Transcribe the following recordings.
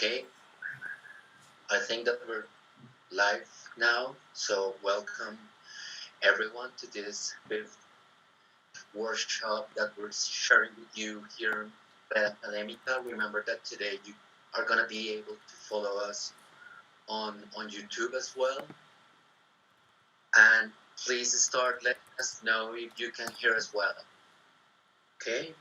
Okay, I think that we're live now, so welcome everyone to this fifth workshop that we're sharing with you here at Academica. Remember that today you are going to be able to follow us on YouTube as well. And please start letting us know if you can hear us well. Okay?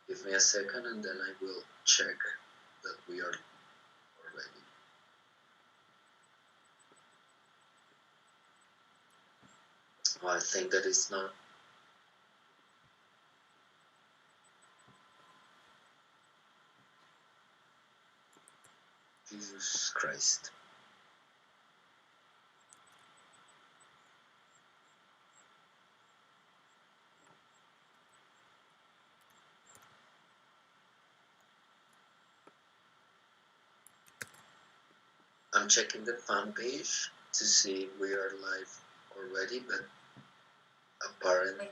Give me a second and then I will check that we are already. I think that it's not. Jesus Christ. I'm checking the fan page to see if we are live already, but apparently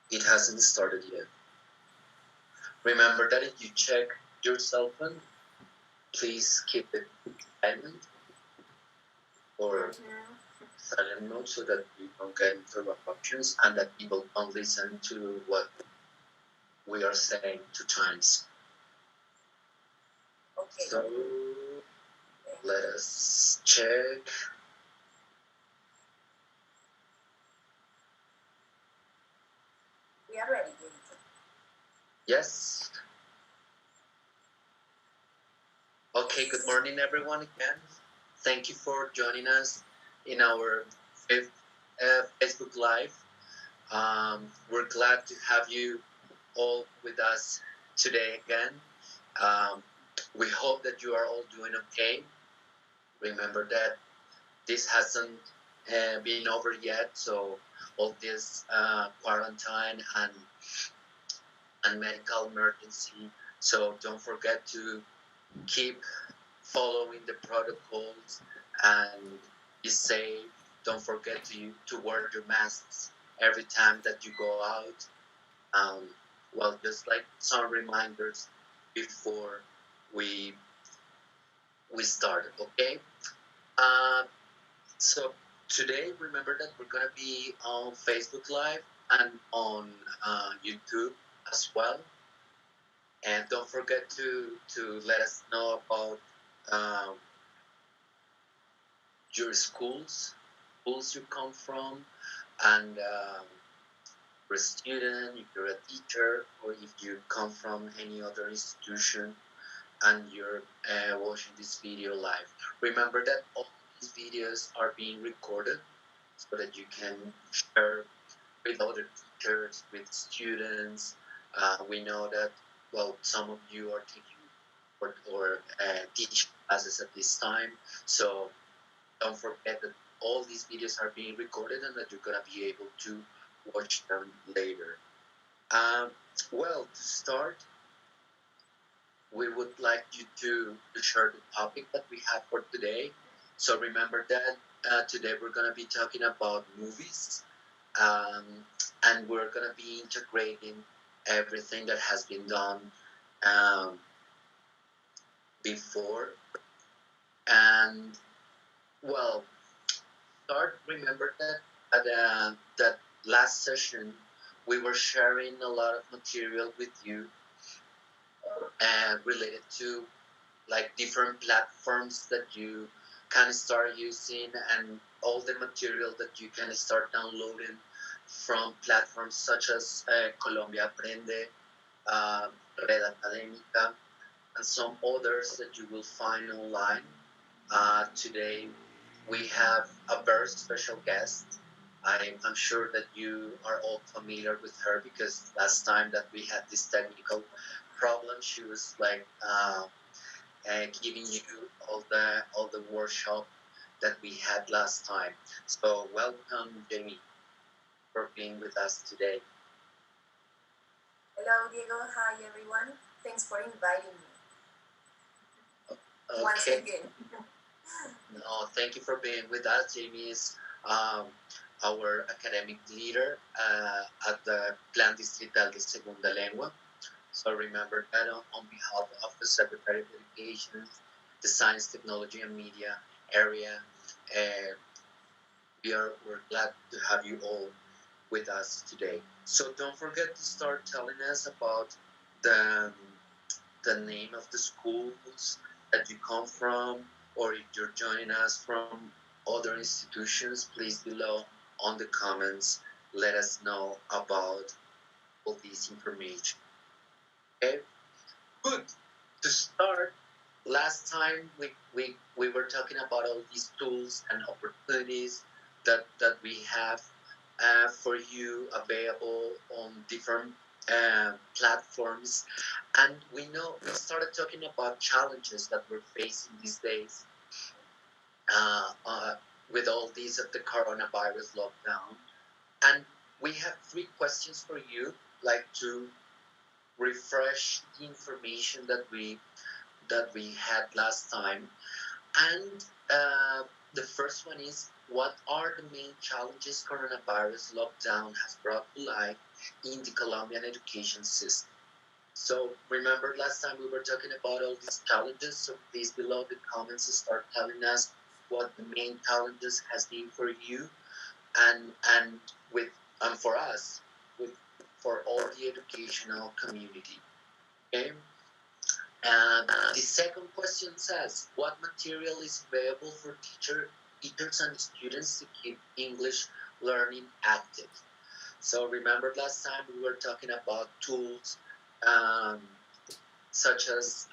it hasn't started yet. Remember that if you check your cell phone, please keep it silent or silent mode so that you don't get interruptions and that people don't listen to what we are saying 2 times. Okay. So let us check. We are ready. Yes. Okay, good morning everyone again. Thank you for joining us in our fifth Facebook Live. We're glad to have you all with us today again. We hope that you are all doing okay. Remember that this hasn't been over yet, so all this quarantine and medical emergency. So don't forget to keep following the protocols and be safe. Don't forget to wear your masks every time that you go out. Well, just like some reminders before we start, okay? So today, remember that we're gonna be on Facebook Live and on YouTube as well. And don't forget to let us know about your schools you come from, and you're a student, if you're a teacher, or if you come from any other institution and you're watching this video live. Remember that all these videos are being recorded so that you can share with other teachers, with students. We know that, well, some of you are taking or teaching classes at this time, so don't forget that all these videos are being recorded and that you're going to be able to watch them later. Well, to start, we would like you to share the topic that we have for today. So remember that today we're going to be talking about movies, and we're going to be integrating everything that has been done um, before. And well, remember that last session we were sharing a lot of material with you related to like different platforms that you can start using and all the material that you can start downloading from platforms such as Colombia Aprende, Red Académica, and some others that you will find online. Today we have a very special guest. I'm sure that you are all familiar with her because last time that we had this technical problem, she was like giving you all the workshop that we had last time. So welcome, Jamie, for being with us today. Hello, Diego. Hi, everyone. Thanks for inviting me. Okay. Once again. No, thank you for being with us. Jamie is our academic leader at the Plan Distrital de Segunda Lengua. So remember that on behalf of the Secretary of Education, the Science, Technology, and Media area, we're glad to have you all with us today. So don't forget to start telling us about the the name of the schools that you come from, or if you're joining us from other institutions, please below on the comments let us know about all this information. Okay, good. To start, last time we were talking about all these tools and opportunities that we have for you available on different platforms, and we started talking about challenges that we're facing these days with all these of the coronavirus lockdown, and we have 3 questions for you, like to refresh the information that we had last time. And the first one is, what are the main challenges coronavirus lockdown has brought to life in the Colombian education system? So remember last time we were talking about all these challenges, so please below the comments start telling us what the main challenges has been for you and with and for us, with for all the educational community. Okay? And the second question says, what material is available for teachers and students to keep English learning active? So remember last time we were talking about tools such as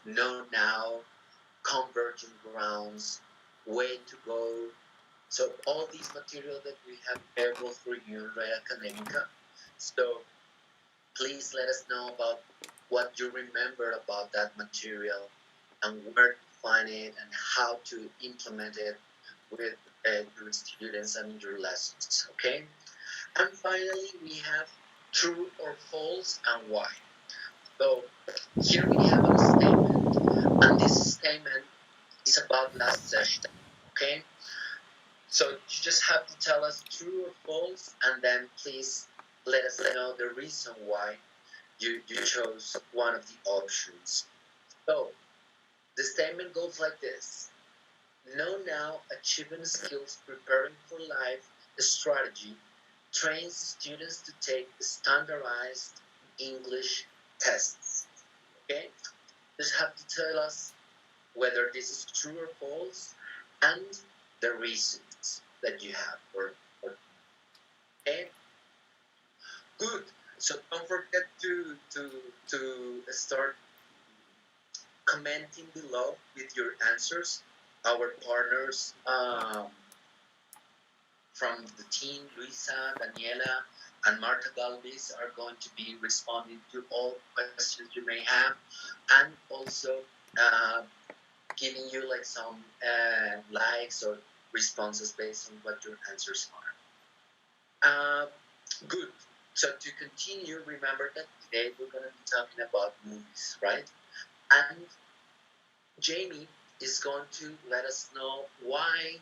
Know Now, Converging Grounds, Way to Go. So all these material that we have available for you in Red Academica. So please let us know about what you remember about that material and where to find it and how to implement it with your students and your lessons. Okay? And finally, we have true or false and why. So here we have a statement, and this statement is about last session. Okay? So you just have to tell us true or false, and then please let us know the reason why you chose one of the options. So the statement goes like this: Know Now achieving skills preparing for life strategy trains students to take standardized English tests. Okay? Just have to tell us whether this is true or false and the reasons that you have for okay? Good. So don't forget to start commenting below with your answers. Our partners from the team, Luisa, Daniela, and Marta Galvis, are going to be responding to all questions you may have, and also uh, giving you like some likes or responses based on what your answers are. Good. So to continue, remember that today we're going to be talking about movies, right? And Jamie is going to let us know why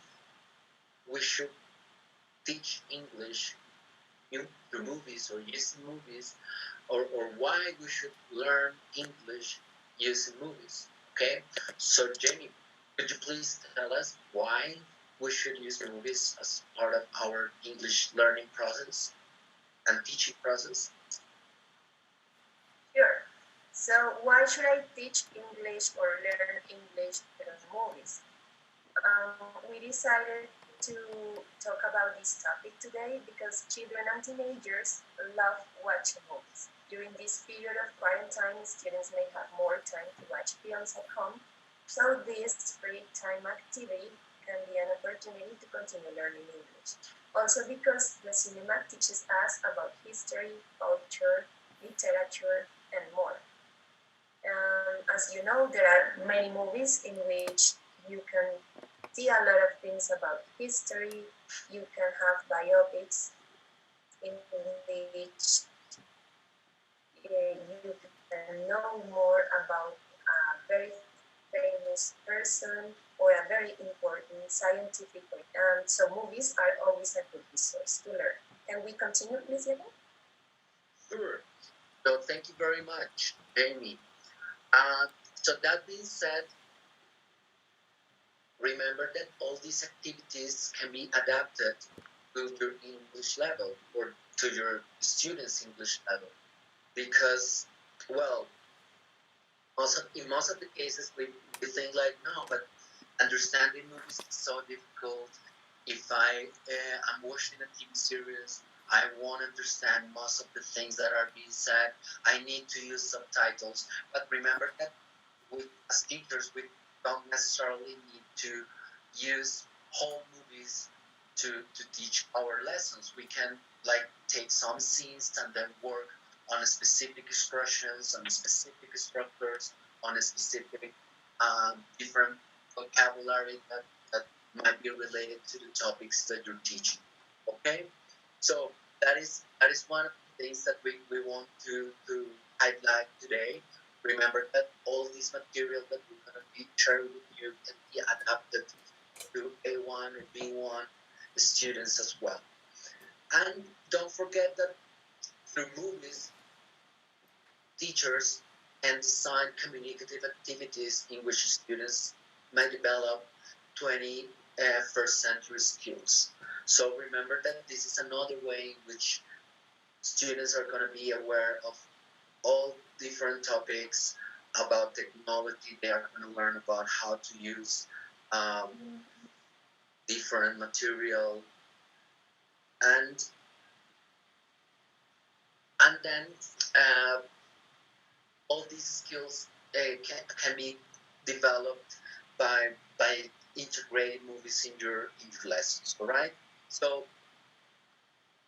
we should teach English through movies or using movies, or why we should learn English using movies. Okay? So, Jamie, could you please tell us why we should use movies as part of our English learning process and teaching process? Sure. So, why should I teach English or learn English through movies? We decided to talk about this topic today because children and teenagers love watching movies. During this period of quarantine, students may have more time to watch films at home, so this free time activity can be an opportunity to continue learning English. Also because the cinema teaches us about history, culture, literature, and more. As you know, there are many movies in which you can see a lot of things about history. You can have biopics in which know more about a very famous person or a very important scientific point. So movies are always a good resource to learn. Can we continue, please, Diego? Sure. So thank you very much, Jamie. So that being said, remember that all these activities can be adapted to your English level or to your students' English level because, well, in most of the cases we think like, no, but understanding movies is so difficult. If I'm watching a TV series, I won't understand most of the things that are being said. I need to use subtitles. But remember that as teachers, we don't necessarily need to use whole movies to teach our lessons. We can like take some scenes and then work on a specific expressions, on specific structures, on a specific different vocabulary that might be related to the topics that you're teaching. Okay, so that is one of the things that we want to highlight today. Remember that all this material that we're going to be sharing with you can be adapted to A1 or B1 students as well. And don't forget that through movies, teachers can design communicative activities in which students may develop 21st century skills. So remember that this is another way in which students are going to be aware of all different topics about technology. They are going to learn about how to use different material and then all these skills can be developed by integrating movies in your lessons. All right. So,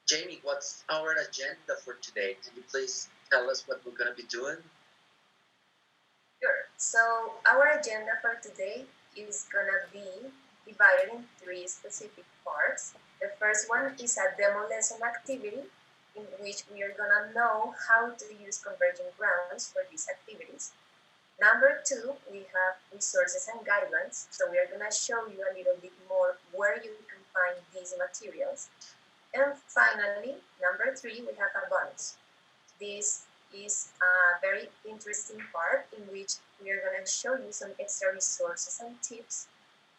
Jamie, what's our agenda for today? Can you please tell us what we're going to be doing? Sure. So our agenda for today is gonna be divided in three specific parts. The first one is a demo lesson activity in which we are gonna know how to use converging grounds for these activities. Number two, we have resources and guidelines. So we are gonna show you a little bit more where you can find these materials. And finally, number three, we have a bonus. This is a very interesting part in which we are going to show you some extra resources and tips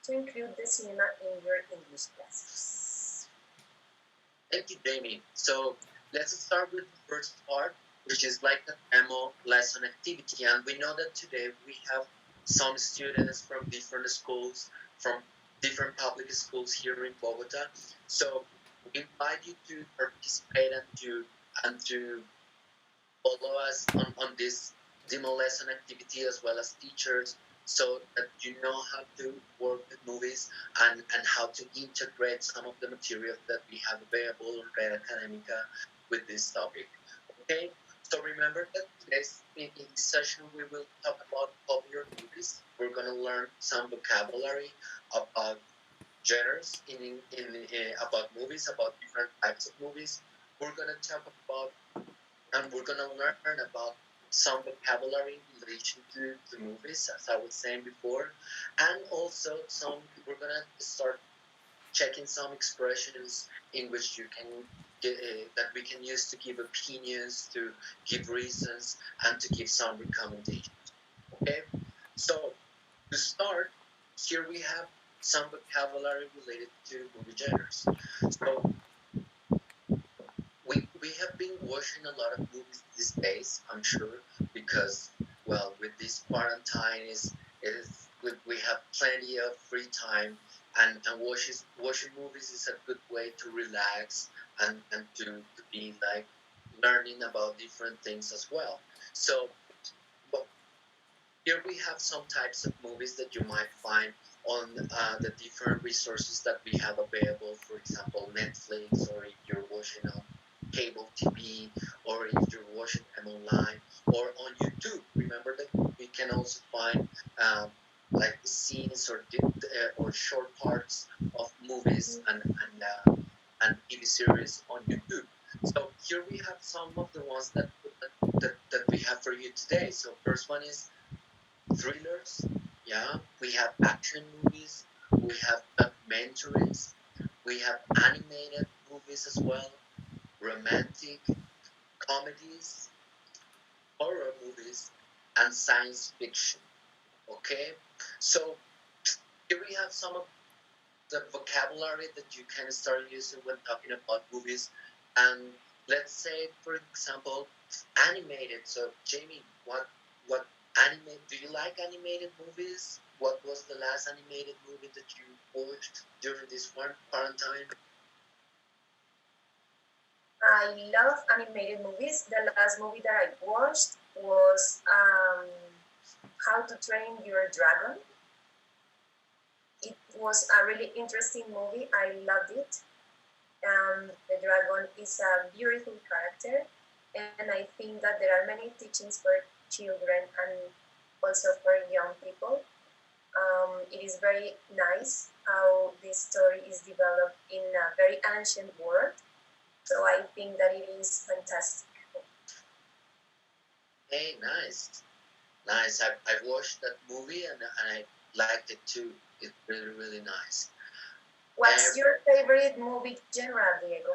to include the cinema in your English classes. Thank you, Jamie. So let's start with the first part, which is like the demo lesson activity. And we know that today we have some students from different schools, from different public schools here in Bogota. So we invite you to participate and to follow us on this demo lesson activity as well as teachers so that you know how to work with movies and how to integrate some of the material that we have available on Red Academica with this topic. Okay, so remember that in this session we will talk about popular movies. We're going to learn some vocabulary about genres about movies, about different types of movies. We're going to talk about and we're gonna learn about some vocabulary in relation to movies, as I was saying before, and also we're gonna start checking some expressions in which you can that we can use to give opinions, to give reasons, and to give some recommendations. Okay, so to start, here we have some vocabulary related to movie genres. So we have been watching a lot of movies these days, I'm sure, because well, with this quarantine we have plenty of free time, and watching movies is a good way to relax and to be like learning about different things as well. So well, here we have some types of movies that you might find on the different resources that we have available. For example, Netflix, or if you're watching on cable TV, or if you're watching them online, or on YouTube. Remember that we can also find like scenes or short parts of movies and TV series on YouTube. So here we have some of the ones that we have for you today. So first one is thrillers. Yeah, we have action movies. We have documentaries. We have animated movies as well. Romantic comedies, horror movies, and science fiction. Okay, so here we have some of the vocabulary that you can start using when talking about movies. And let's say, for example, animated. So, Jamie, what anime? Do you like animated movies? What was the last animated movie that you watched during this one quarantine? I love animated movies. The last movie that I watched was How to Train Your Dragon. It was a really interesting movie. I loved it. The dragon is a beautiful character, and I think that there are many teachings for children and also for young people. It is very nice how this story is developed in a very ancient world. So I think that it is fantastic. Hey, nice, nice. I watched that movie and I liked it too. It's really really nice. What's your favorite movie genre, Diego?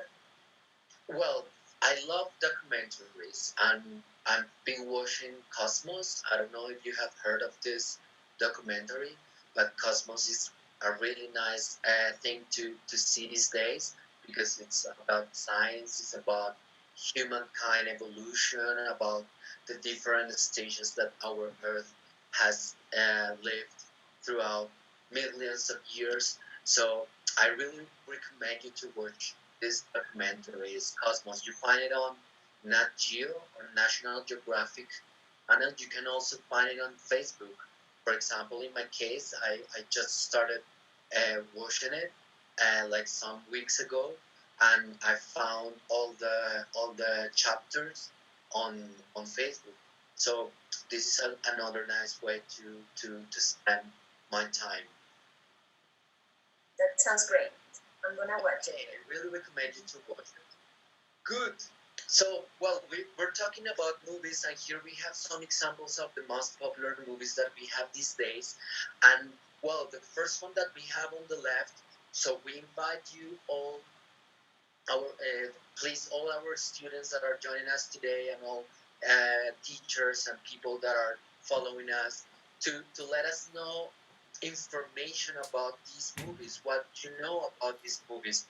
Well, I love documentaries, and I've been watching Cosmos. I don't know if you have heard of this documentary, but Cosmos is a really nice thing to see these days because it's about science, it's about humankind evolution, about the different stages that our Earth has lived throughout millions of years. So I really recommend you to watch this documentary is Cosmos. You find it on Nat Geo or National Geographic channel. You can also find it on Facebook. For example, in my case, I just started watching it like some weeks ago, and I found all the chapters on on Facebook. So this is another nice way to spend my time. That sounds great. I'm gonna watch Okay, it. I really recommend you to watch it. Good. So, well, we're talking about movies, and here we have some examples of the most popular movies that we have these days. And, well, the first one that we have on the left, so we invite you all, please, all our students that are joining us today, and all teachers and people that are following us, to let us know information about these movies, what you know about these movies,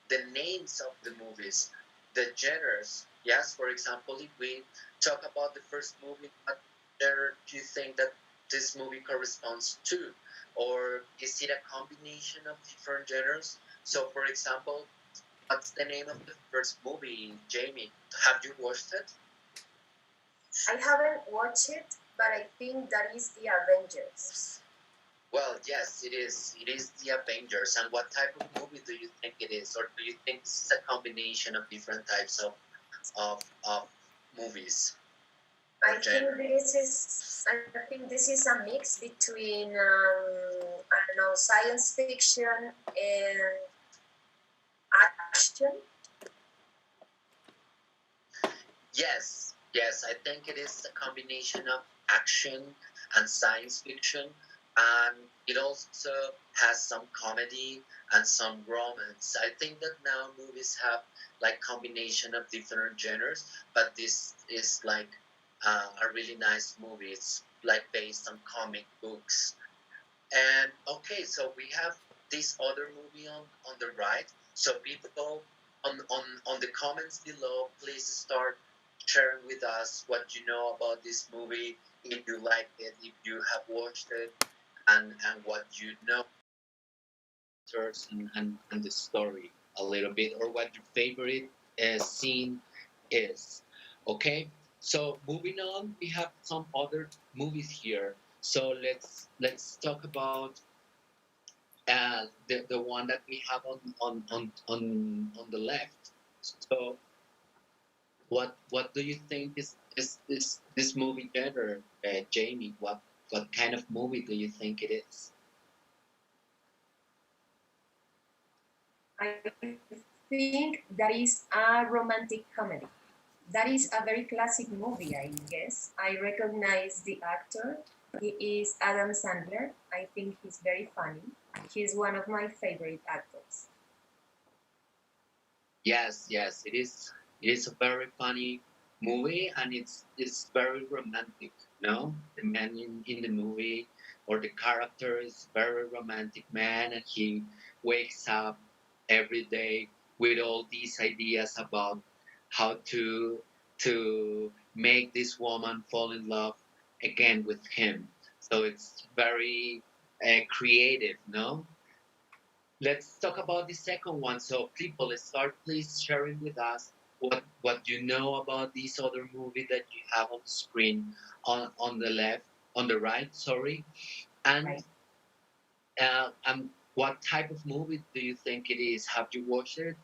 the names of the movies, the genres. Yes, for example, if we talk about the first movie, what genre do you think that this movie corresponds to? Or is it a combination of different genres? So, for example, what's the name of the first movie, Jamie? Have you watched it? I haven't watched it, but I think that is the Avengers. Well, yes, it is. It is the Avengers. And what type of movie do you think it is? Or do you think this is a combination of different types of movies? I think this is a mix between I don't know, science fiction and action. Yes, yes, I think it is a combination of action and science fiction, and it also has some comedy and some romance. I think that now movies have like combination of different genres, but this is like a really nice movie. It's like based on comic books. And okay, so we have this other movie on the right. So people on the comments below, please start sharing with us what you know about this movie, if you liked it, if you have watched it, and what you know and the story a little bit, or what your favorite scene is. Okay, so moving on, we have some other movies here. So let's talk about the one that we have on the left. So what do you think is this movie genre, Jamie? What kind of movie do you think it is? I think that is a romantic comedy. That is a very classic movie, I guess. I recognize the actor. He is Adam Sandler. I think he's very funny. He's one of my favorite actors. Yes, yes, it is. It is a very funny movie, and it's very romantic. No, the man in the movie or the character is very romantic man, and he wakes up every day with all these ideas about how to make this woman fall in love again with him. So it's very creative, no? Let's talk about the second one. So, people, let's start please sharing with us what you know about this other movie that you have on screen on the left, on the right, sorry, and Right. what type of movie do you think it is? Have you watched it?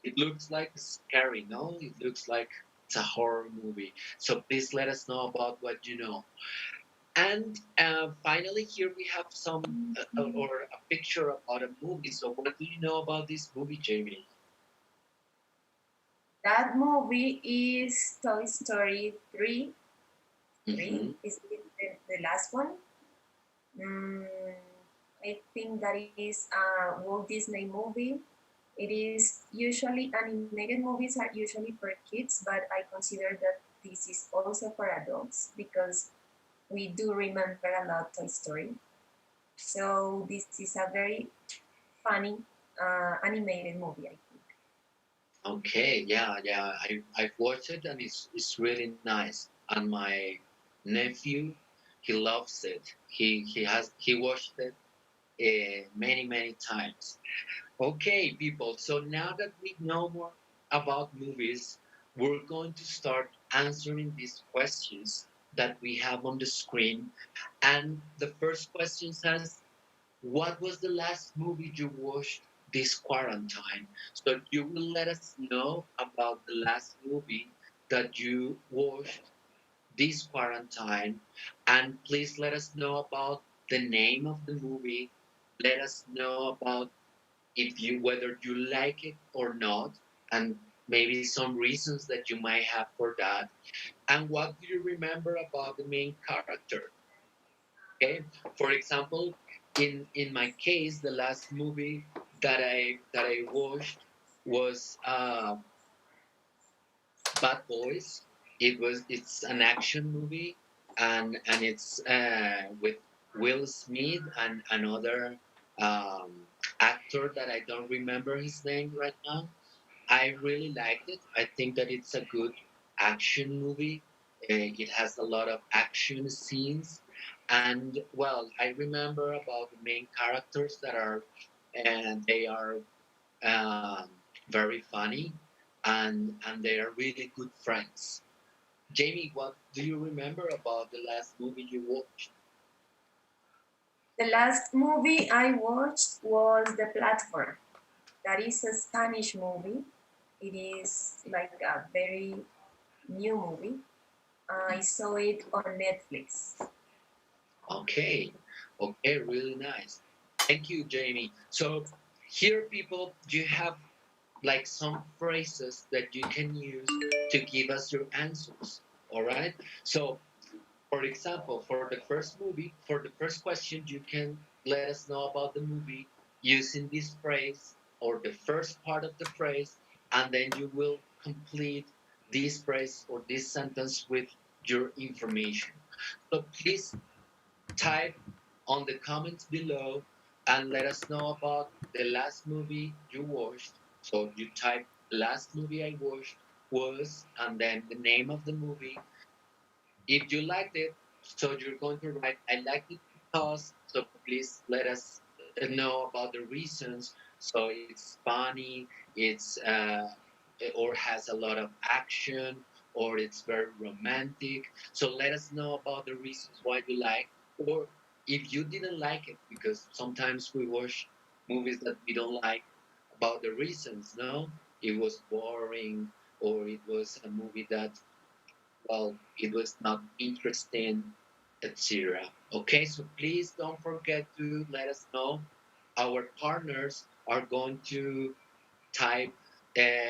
It looks like scary, no? It looks like it's a horror movie. So please let us know about what you know. And finally, here we have some or a picture about a movie. So, what do you know about this movie, Jamie? That movie is Toy Story 3. 3 Mm-hmm. is it the last one? Mm, I think that is a Walt Disney movie. It is usually animated movies are usually for kids, but I consider that this is also for adults because we do remember a lot Toy Story. So this is a very funny animated movie, I think. Okay, yeah, yeah. I've watched it and it's really nice. And my nephew, he loves it. He watched it many times. Okay, people. So now that we know more about movies, we're going to start answering these questions that we have on the screen. And the first question says, what was the last movie you watched this quarantine? So you will let us know about the last movie that you watched this quarantine. And please let us know about the name of the movie. Let us know about if you whether you like it or not, and maybe some reasons that you might have for that. And what do you remember about the main character? Okay, for example, in my case, the last movie that I watched was Bad Boys. It's an action movie, and it's with Will Smith and another actor that I don't remember his name right now. I really liked it. I think that it's a good action movie. It has a lot of action scenes, and well, I remember about the main characters that are, and they are um, very funny, and they are really good friends. Jamie, what do you remember about the last movie you watched? The last movie I watched was The Platform. That is a Spanish movie. It is like a very new movie. I saw it on Netflix. Okay, okay, really nice. Thank you, Jamie. So here, people, you have like some phrases that you can use to give us your answers. All right. So, for example, for the first question, you can let us know about the movie using this phrase or the first part of the phrase, and then you will complete this phrase or this sentence with your information. So please type on the comments below and let us know about the last movie you watched. So you type the last movie I watched was, and then the name of the movie. If you liked it, so you're going to write, I liked it because, so please let us know about the reasons. So it's funny, it's or has a lot of action, or it's very romantic. So let us know about the reasons why you like, or if you didn't like it, because sometimes we watch movies that we don't like about the reasons, no? It was boring, or it was a movie that well, it was not interesting, etc. Okay, so please don't forget to let us know. Our partners are going to type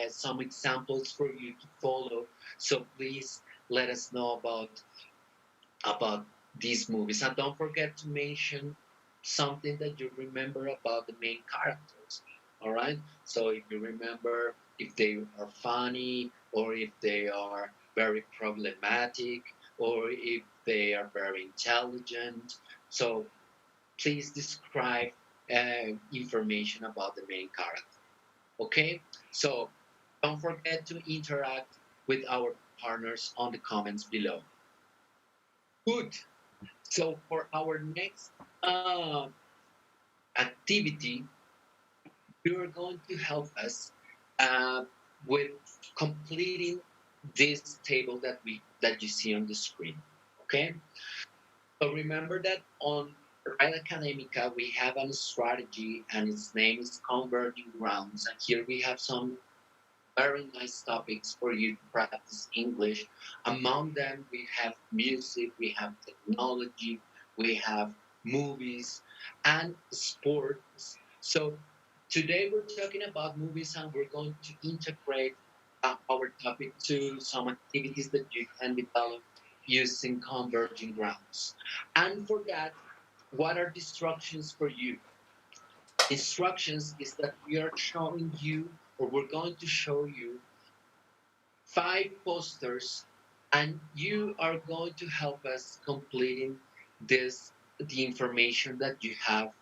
some examples for you to follow. So please let us know about these movies, and don't forget to mention something that you remember about the main characters. All right. So if you remember if they are funny or if they are very problematic or if they are very intelligent. So please describe information about the main character. Okay? So don't forget to interact with our partners on the comments below. Good. So for our next uh, activity, you are going to help us uh, with completing this table that you see on the screen. Okay? So remember that on Red Academica, we have a strategy and its name is Converging Grounds. And here we have some very nice topics for you to practice English. Among them, we have music, we have technology, we have movies, and sports. So today we're talking about movies and we're going to integrate our topic to some activities that you can develop using Converging Grounds. And for that, what are the instructions for you? Instructions is that we are showing you, or we're going to show you 5 posters, and you are going to help us completing this the information that you have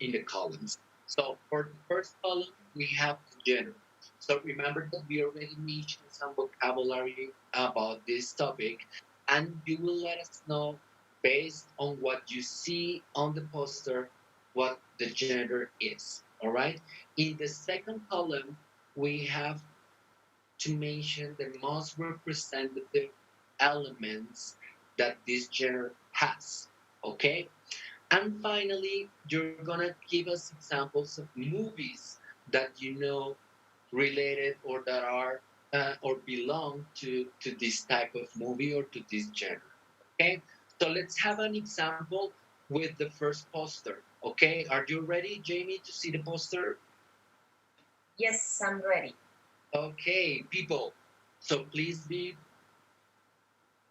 in the columns. So for the first column, we have the gender. So remember that we already mentioned some vocabulary about this topic, and you will let us know based on what you see on the poster what the gender is. All right. In the second column, we have to mention the most representative elements that this genre has. Okay? And finally, you're gonna give us examples of movies that you know related or that are or belong to this type of movie or to this genre. Okay? So let's have an example with the first poster. Okay? Are you ready, Jamie, to see the poster? Yes, I'm ready. Okay, people. So please be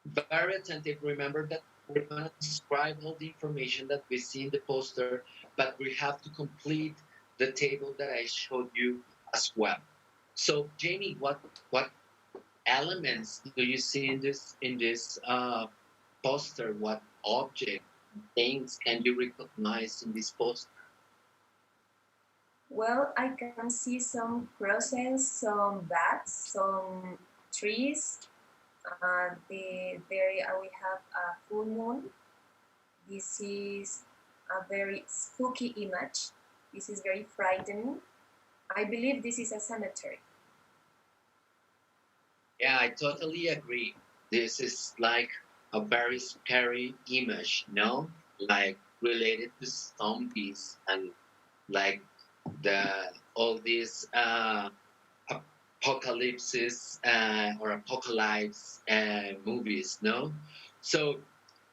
very attentive. Remember that we're going to describe all the information that we see in the poster, but we have to complete the table that I showed you as well. So, Jamie, what elements do you see in this poster? What object things can you recognize in this poster? Well, I can see some crosses, some bats, some trees. There we have a full moon. This is a very spooky image. This is very frightening. I believe this is a cemetery. Yeah, I totally agree. This is like a very scary image, no? Like related to zombies and like the all these apocalypses or apocalypse movies, no? So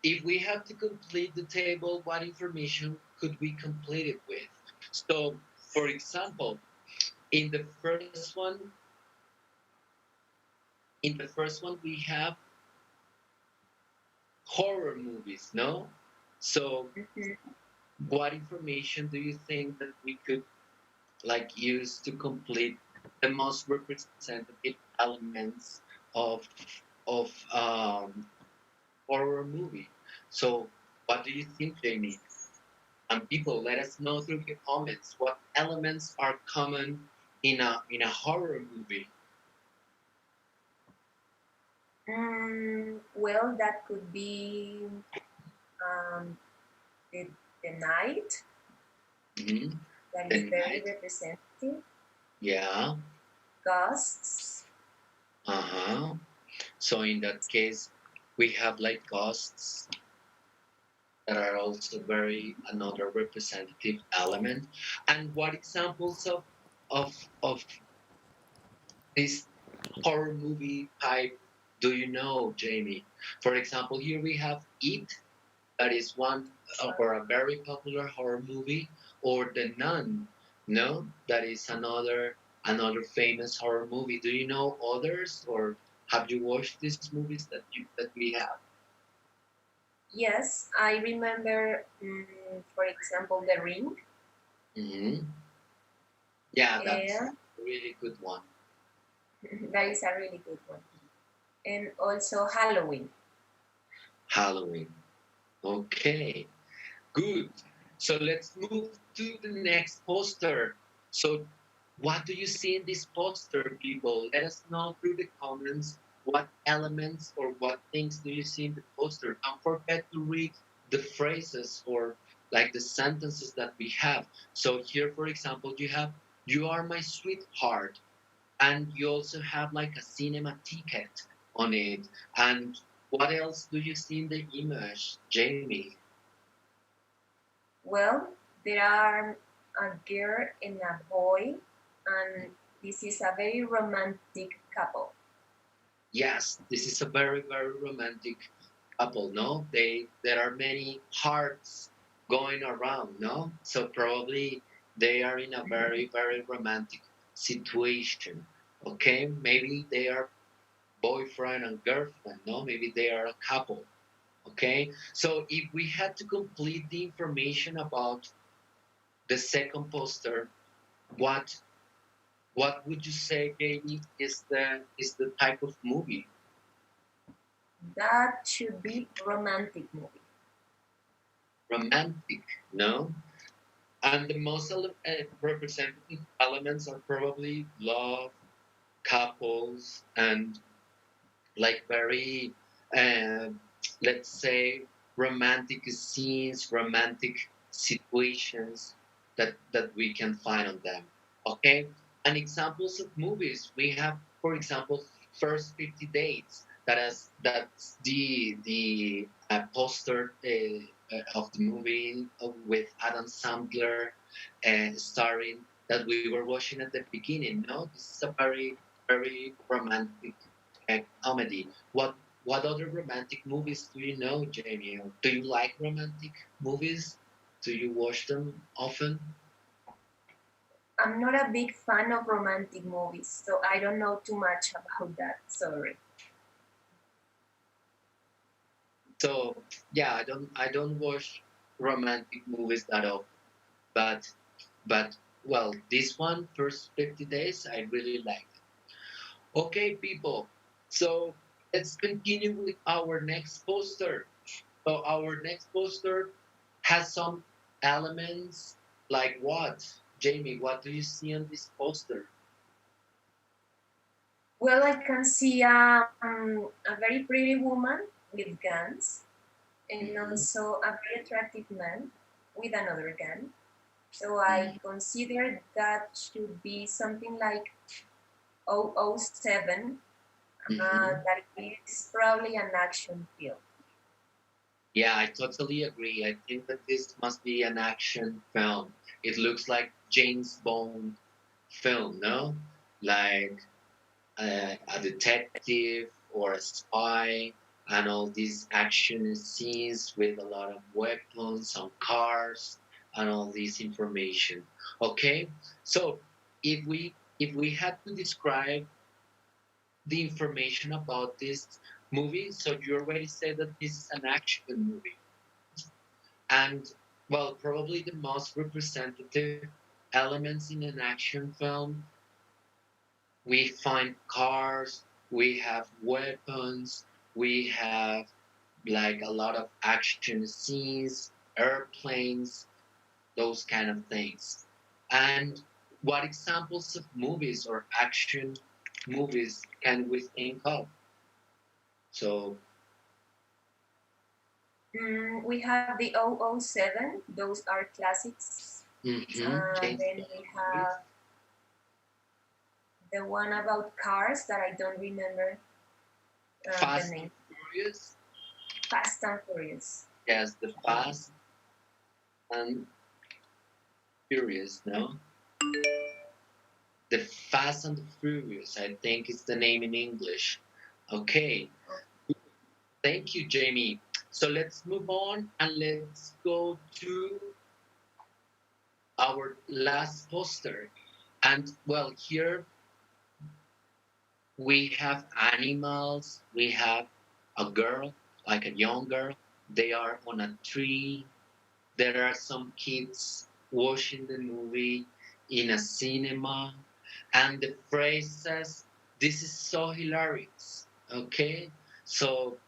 if we have to complete the table, what information could we complete it with? So, for example, in the first one, we have horror movies, no? So, what information do you think that we could like use to complete the most representative elements of of horror movie? So, what do you think, Jamie? And people, let us know through your comments what elements are common in a horror movie. Well, that could be um, the, the night. Mm-hmm. That is very representative. Yeah. Ghosts. Uh-huh. So in that case, we have like ghosts that are also very another representative element. And what examples of of this horror movie type do you know, Jamie? For example, here we have It, that is one or a very popular horror movie, or The Nun, no, that is another another famous horror movie. Do you know others, or have you watched these movies that we have? Yes, I remember, for example, The Ring. Hmm. Yeah, that's Yeah, a really good one. that is a really good one. And also Halloween. Halloween. Okay, good. So let's move to the next poster. So, what do you see in this poster, people? Let us know through the comments what elements or what things do you see in the poster. Don't forget to read the phrases or like the sentences that we have. So, here, for example, you have, "You are my sweetheart," and you also have like a cinema ticket on it. And what else do you see in the image, Jamie? Well, there are a girl and a boy, and this is a very romantic couple. Yes, this is a very, very romantic couple, no? There are many hearts going around, no? So probably they are in a very, very romantic situation. Okay, maybe they are boyfriend and girlfriend, no? Maybe they are a couple. Okay, so if we had to complete the information about the second poster, what what would you say, Jamie, is the type of movie? That should be romantic movie. Romantic, no? And the most representative elements are probably love, couples, and like very, uh, let's say, romantic scenes, romantic situations that we can find on them. Okay, and examples of movies we have, for example, First 50 Dates. That's the poster of the movie with Adam Sandler starring that we were watching at the beginning. No, this is a very very romantic comedy. What other romantic movies do you know, Jamie? Do you like romantic movies? Do you watch them often? I'm not a big fan of romantic movies, so I don't know too much about that. Sorry. So yeah, I don't watch romantic movies that often, but well, this one First 50 Days I really like. Okay, people. So let's continue with our next poster. So our next poster has some elements like what? Jamie, what do you see on this poster? Well, I can see a very pretty woman with guns, and Mhm. also a very attractive man with another gun. So I Mhm. consider that should be something like 007. Mhm. That is probably an action film. Yeah, I totally agree. I think that this must be an action film. It looks like James Bond film, no? Like a detective or a spy, and all these action scenes with a lot of weapons, some cars, and all this information. Okay, so if we had to describe the information about this movie, so you already said that this is an action movie, and well, probably the most representative elements in an action film, we find cars, we have weapons, we have like a lot of action scenes, airplanes, those kind of things. And what examples of movies or action movies can we think of? So, We have the 007, those are classics. James Then Bond we movies, have the one about cars that I don't remember the Fast and name. Furious, Fast and Furious. yes, the Fast and Furious, no? The Fast and the Furious, I think is the name in English. Okay, thank you, Jamie. So let's move on and let's go to our last poster. And well, here we have animals, we have a girl, like a young girl. They are on a tree. There are some kids watching the movie in a cinema, and the phrase says, "This is so hilarious." Okay, so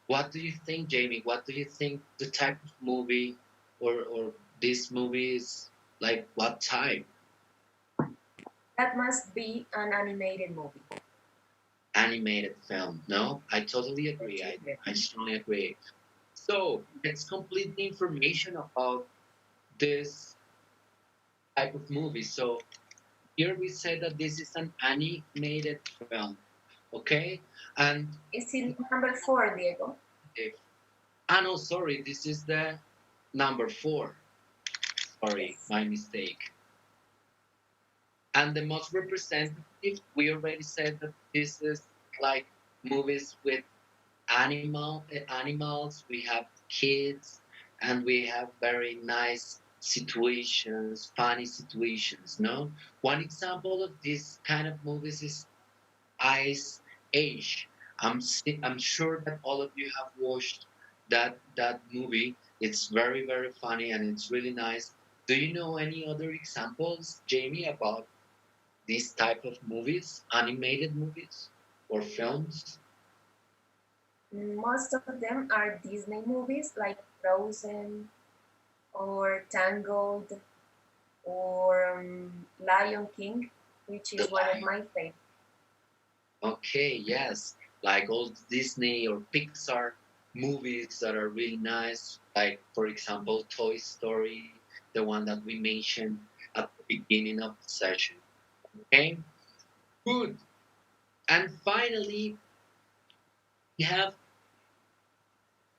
what do you think, Jamie? What do you think the type of movie or this movie is like? What type? That must be an animated movie. Animated film? No, I totally agree. I strongly agree. So let's complete the information about this type of movie. So here we say that this is an animated film, okay? And Is it number four, Diego? if ah no, sorry, this is the number four. Sorry, Yes. my mistake. And the most representative, we already said that this is like movies with animals. We have kids, and we have very nice situations, funny situations. No, one example of this kind of movies is Ice Age. I'm sure that all of you have watched that movie. It's very funny and it's really nice. Do you know any other examples, Jamie, about these type of movies, animated movies or films? Most of them are Disney movies like Frozen or Tangled or Lion King, which The is one of my favorites. Okay, yes, like all Disney or Pixar movies that are really nice, like for example, Toy Story, the one that we mentioned at the beginning of the session. Okay, good. And finally, we have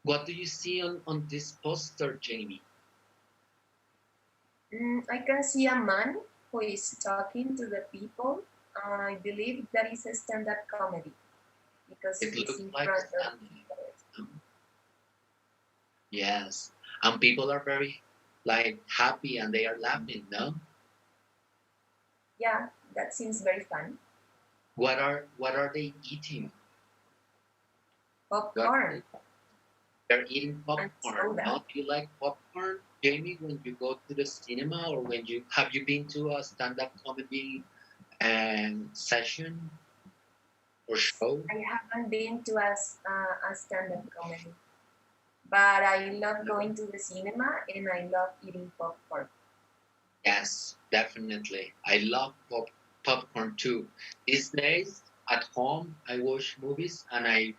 what do you see on this poster, Jamie? I can see a man who is talking to the people. I believe that is a stand-up comedy because It he's looks in like a front of stand. people. Yes, and people are very like happy and they are laughing. No, Yeah, that seems very fun. what are they eating? What Popcorn they're eating and popcorn. soda. No, do you like popcorn, Jamie? When you go to the cinema, or when you have you been to a stand-up comedy session or show? I haven't been to a stand-up comedy, but I love going to the cinema and I love eating popcorn. Yes, definitely. I love popcorn too. These days at home, I watch movies and I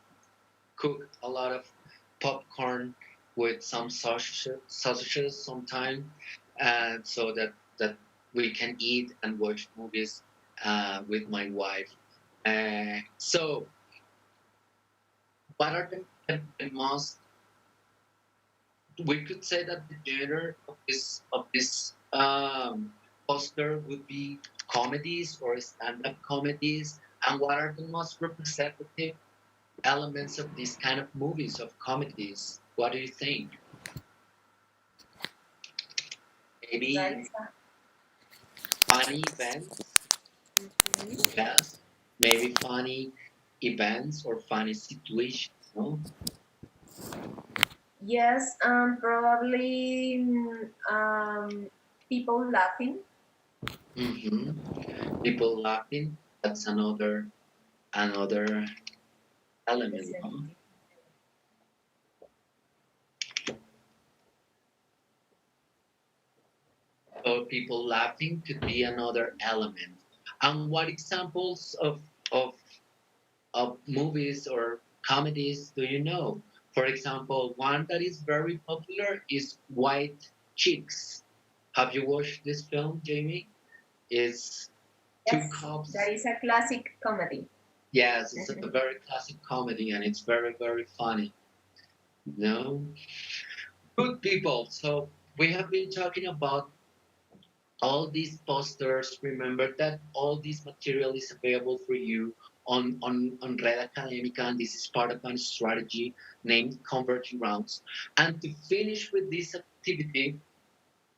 cook a lot of popcorn with some sausages sometimes, and so that we can eat and watch movies with my wife. So, what are the most? We could say that the genre of this poster would be comedies or stand-up comedies. And what are the most representative elements of these kind of movies, of comedies? What do you think? That Maybe is funny events? mhm. Yes. Maybe funny events or funny situations, no? Yes, probably people laughing. People laughing, that's another element, Representative. no? So people laughing could be another element. And what examples of movies or comedies do you know? For example, one that is very popular is White Chicks. Have you watched this film, Jamie? It's two Yes, that cops. is a classic comedy. Yes, it's a very classic comedy and it's very funny. No, good people. So we have been talking about all these posters. Remember that all this material is available for you on Red Academica, and this is part of a strategy named Converting Rounds. And to finish with this activity,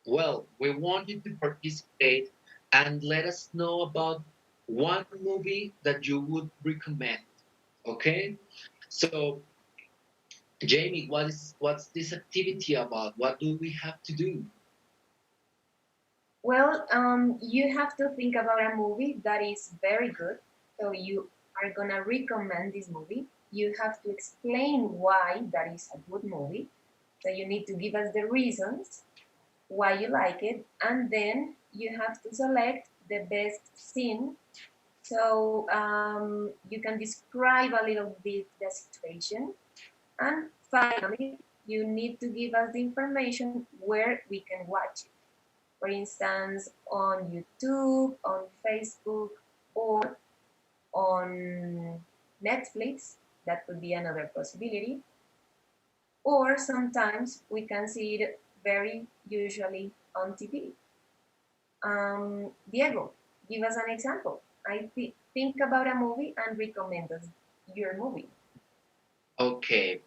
well, we want you to participate and let us know about one movie that you would recommend. Okay? So, Jamie, what's this activity about? What do we have to do? Well, you have to think about a movie that is very good. So you are gonna recommend this movie. You have to explain why that is a good movie. So you need to give us the reasons why you like it, and then you have to select the best scene. So you can describe a little bit the situation, and finally, you need to give us the information where we can watch it. For instance, on YouTube, on Facebook, or on Netflix. That could be another possibility. Or sometimes we can see it very usually on TV. Diego, give us an example. Think about a movie and recommend us your movie. Okay,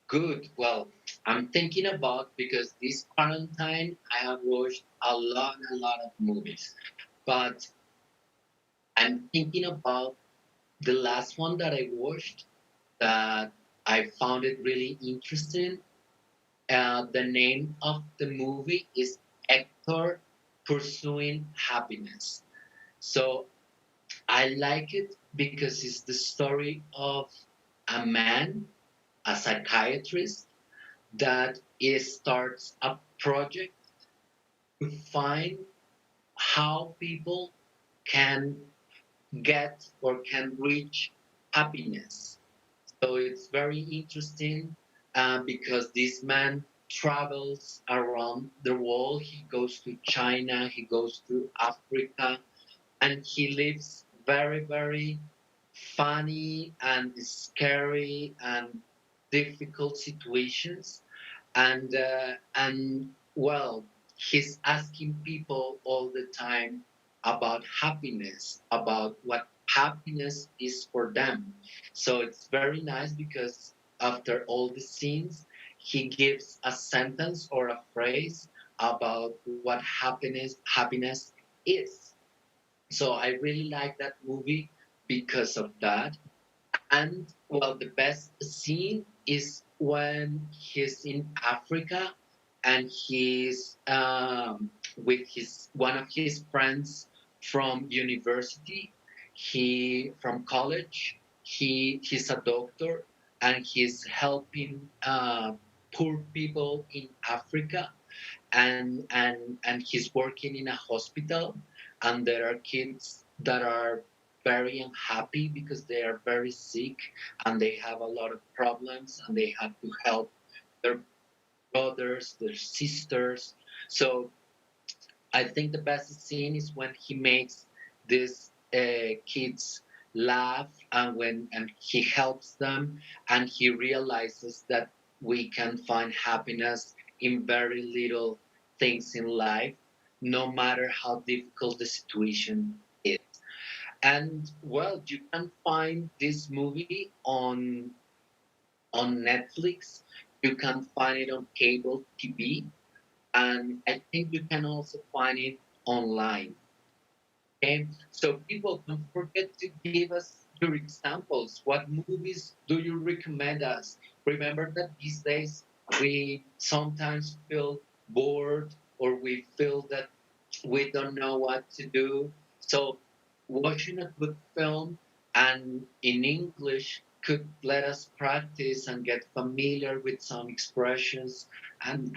good. Well, I'm thinking about because this quarantine I have watched a lot of movies, but I'm thinking about the last one that I watched that I found it really interesting. The name of the movie is Hector Pursuing Happiness. So I like it because it's the story of a man, a psychiatrist, that starts a project to find how people can get or can reach happiness. So it's very interesting because this man travels around the world. He goes to China, he goes to Africa, and he lives very, very funny and scary and difficult situations. And well, he's asking people all the time about happiness, about what happiness is for them. So it's very nice because after all the scenes, he gives a sentence or a phrase about what happiness is. So I really like that movie because of that. And well, the best scene is when he's in Africa and he's with his one of his friends from university. He from college. He's a doctor and he's helping poor people in Africa, and he's working in a hospital, and there are kids that are very unhappy because they are very sick and they have a lot of problems and they have to help their brothers, their sisters. So I think the best scene is when he makes these kids laugh, and he helps them, and he realizes that we can find happiness in very little things in life, no matter how difficult the situation is. And well, you can find this movie on Netflix. You can find it on cable TV, and I think you can also find it online. Okay, so people, don't forget to give us your examples. What movies do you recommend us? Remember that these days we sometimes feel bored or we feel that we don't know what to do. So watching a good film and in English could let us practice and get familiar with some expressions and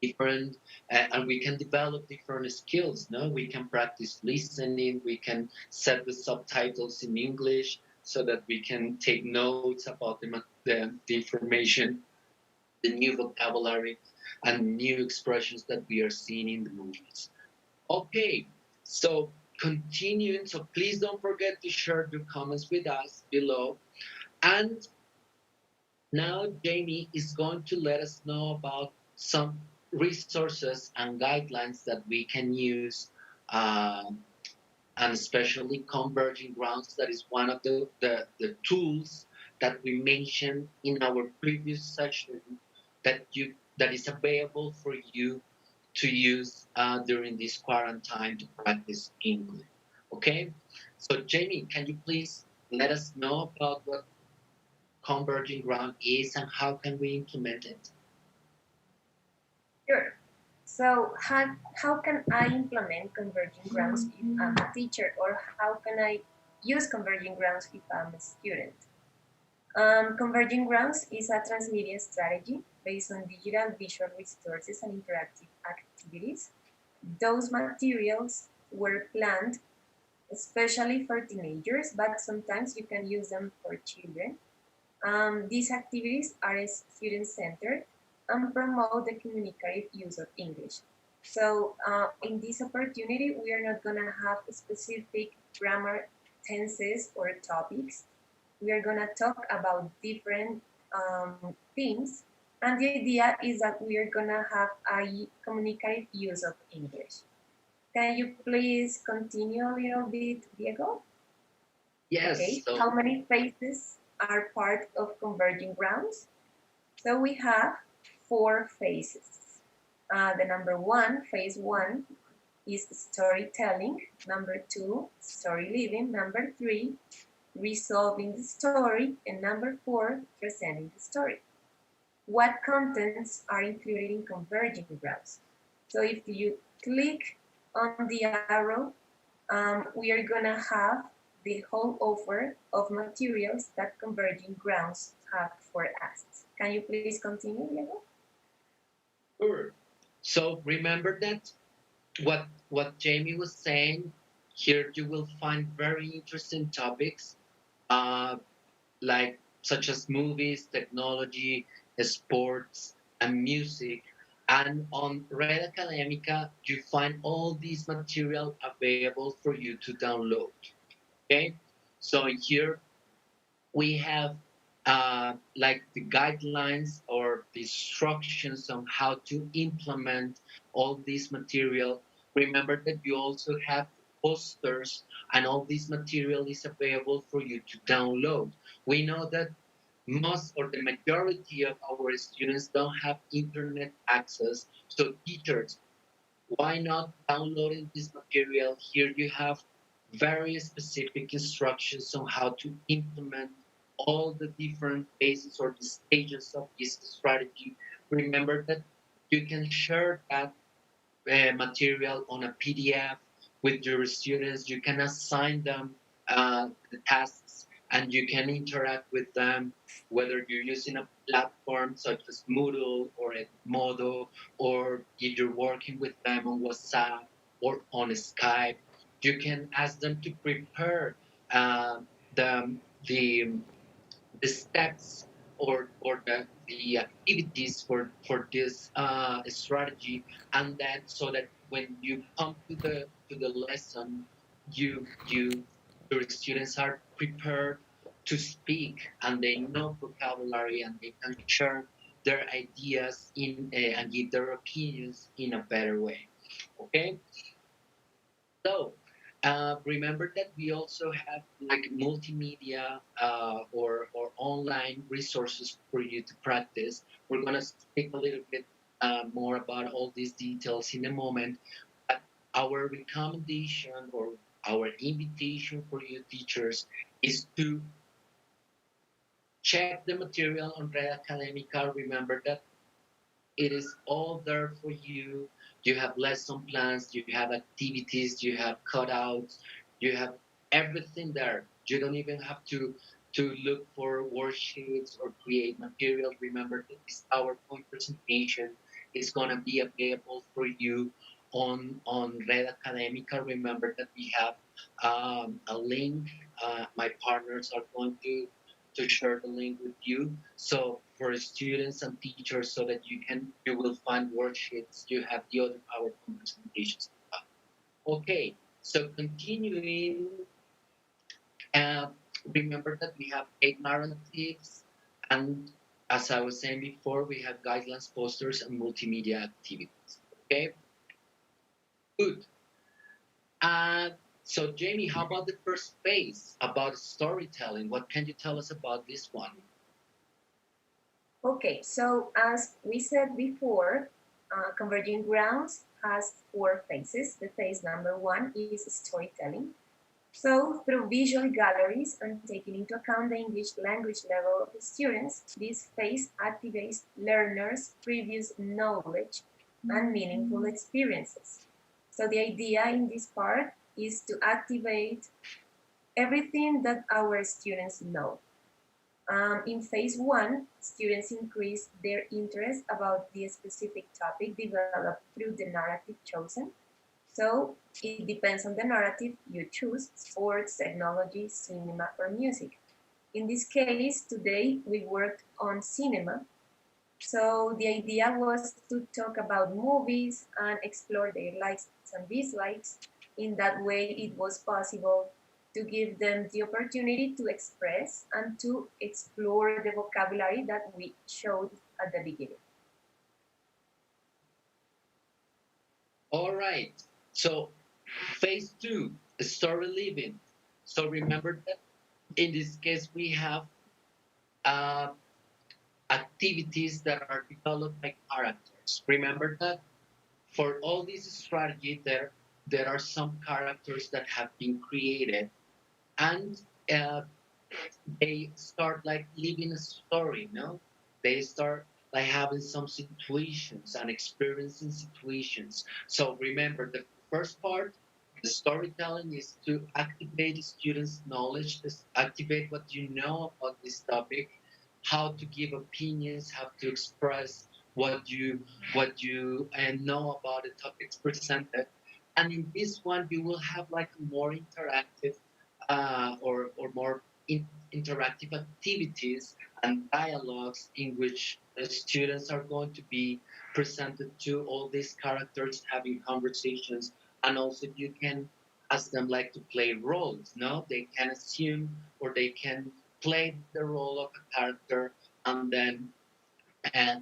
different and we can develop different skills. No, we can practice listening, we can set the subtitles in English so that we can take notes about the information, the new vocabulary and new expressions that we are seeing in the movies. Okay, so continuing, so please don't forget to share your comments with us below. And now Jamie is going to let us know about some resources and guidelines that we can use, uh, and especially converging grounds. That is one of the tools that we mentioned in our previous session that is available for you to use during this quarantine to practice English. Okay, so Jamie, can you please let us know about what converging ground is and how can we implement it? Sure. So how can I implement converging grounds if I'm a teacher, or how can I use converging grounds if I'm a student? Converging grounds is a transmedia strategy based on digital visual resources and interactive activities. Those materials were planned especially for teenagers, but sometimes you can use them for children. These activities are student-centered and promote the communicative use of English. So in this opportunity, we are not going to have specific grammar tenses or topics. We are going to talk about different things. And the idea is that we are going to have a communicative use of English. Can you please continue a little bit, Diego? Yes. Okay, So how many phases are part of converging grounds? So we have 4 phases. The number 1, phase 1, is storytelling. Number 2, story living. Number 3, resolving the story. And number 4, presenting the story. What contents are included in converging grounds? So if you click on the arrow, we are gonna have the whole offer of materials that converging grounds have for us. Can you please continue, Diego? sure. So remember that what Jamie was saying here, you will find very interesting topics, uh, like such as movies, technology, sports, and music. And on Red Academica, you find all these material available for you to download. Okay, so here we have like the guidelines or the instructions on how to implement all this material. Remember that you also have posters, and all this material is available for you to download. We know that most or the majority of our students don't have internet access, so teachers, why not downloading this material? Here you have very specific instructions on how to implement all the different phases or the stages of this strategy. Remember that you can share that material on a PDF with your students. You can assign them the tasks and you can interact with them, whether you're using a platform such as Moodle or Edmodo, or if you're working with them on WhatsApp or on Skype. You can ask them to prepare uh, the, the the steps or the activities for this strategy, and that so that when you come to the lesson, you your students are prepared to speak and they know vocabulary and they can share their ideas in and give their opinions in a better way. Okay, so remember that we also have like multimedia or online resources for you to practice. We're going to speak a little bit more about all these details in a moment. But our recommendation or our invitation for you teachers is to check the material on Red Academica. Remember that it is all there for you. You have lesson plans, you have activities, you have cutouts, you have everything there. You don't even have to look for worksheets or create material. Remember that this PowerPoint presentation is gonna be available for you on Red Academica. Remember that we have a link. My partners are going to share the link with you. So for students and teachers, so that you will find worksheets. You have the other PowerPoint presentations. Okay, so continuing, uh, remember that we have 8 narratives, and as I was saying before, we have guidelines, posters, and multimedia activities. Okay, good. Uh, so Jamie, how about the first phase about storytelling? What can you tell us about this one? Okay, so as we said before, Converging Grounds has 4 phases. The phase number 1 is storytelling. So, through visual galleries and taking into account the English language level of the students, this phase activates learners' previous knowledge and meaningful experiences. So, the idea in this part is to activate everything that our students know. In phase 1, students increase their interest about the specific topic developed through the narrative chosen. So it depends on the narrative you choose: sports, technology, cinema, or music. In this case, today we worked on cinema. So the idea was to talk about movies and explore their likes and dislikes. In that way, it was possible to give them the opportunity to express and to explore the vocabulary that we showed at the beginning. All right. So phase two, story living. So remember that in this case we have uh, activities that are developed by characters. Remember that for all this strategy, there are some characters that have been created, and uh, they start like living a story. No, they start like having some situations and experiencing situations. So remember, the first part, the storytelling, is to activate the students' knowledge, activate what you know about this topic, how to give opinions, how to express what you know about the topics presented. And in this one, you will have like a more interactive or more interactive activities and dialogues in which the students are going to be presented to all these characters having conversations, and also you can ask them like to play roles. No, they can assume or they can play the role of a character, and then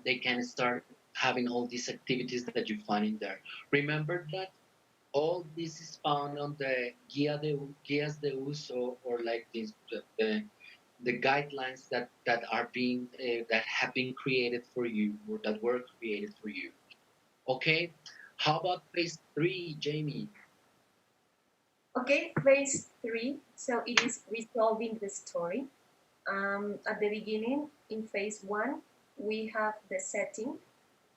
they can start having all these activities that you find in there. Remember that all this is found on the guías de uso, or like this, the guidelines that are being that have been created for you, or that were created for you. Okay, how about phase three, Jamie? Okay, phase 3. So it is resolving the story. At the beginning, in phase 1, we have the setting.